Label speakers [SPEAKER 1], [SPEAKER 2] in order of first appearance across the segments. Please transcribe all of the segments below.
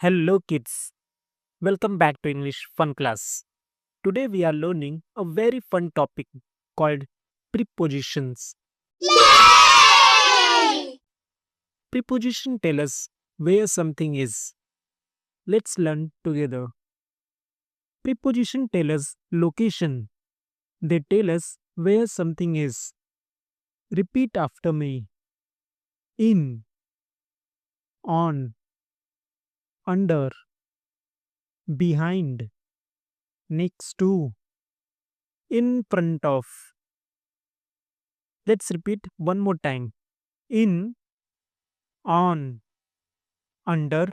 [SPEAKER 1] Hello, kids. Welcome back to English Fun Class. Today we are learning a very fun topic called prepositions.
[SPEAKER 2] Yay!
[SPEAKER 1] Preposition tell us where something is. Let's learn together. Preposition tell us location. They tell us where something is. Repeat after me. In, on, under, behind, next to, in front of. Let's repeat one more time. In, on, under,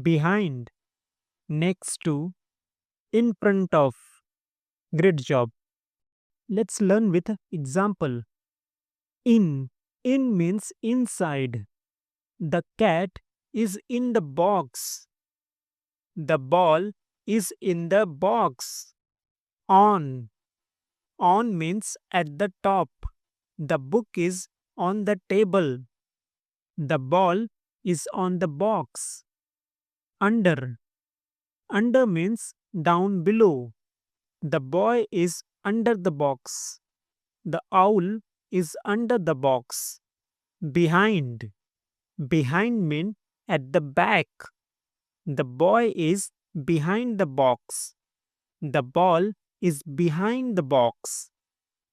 [SPEAKER 1] behind, next to, in front of. Great job. Let's learn with example. In. In means inside. The cat is in the box. The ball is in the box. On. On means at the top. The book is on the table. The ball is on the box. Under. Under means down below. The boy is under the box. The owl is under the box. Behind. Behind means at the back. The boy is behind the box. The ball is behind the box.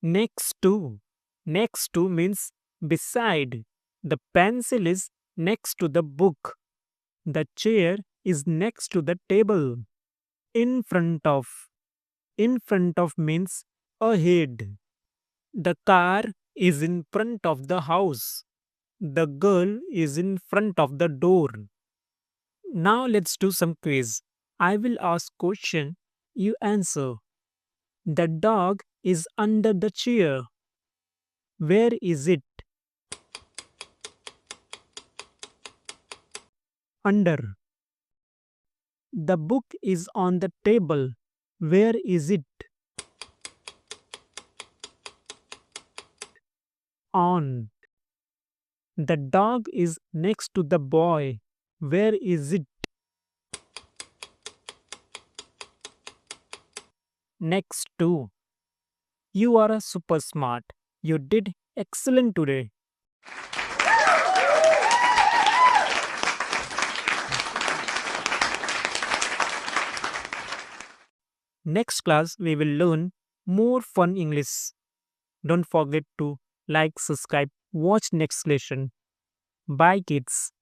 [SPEAKER 1] Next to. Next to means beside. The pencil is next to the book. The chair is next to the table. In front of. In front of means ahead. The car is in front of the house. The girl is in front of the door. Now let's do some quiz. I will ask question, you answer. The dog is under the chair. Where is it? Under. The book is on the table. Where is it? On. The dog is next to the boy. Where is it? Next to. You are a super smart. You did excellent today. Next class we will learn more fun English. Don't forget to like, subscribe, watch next lesson. Bye kids.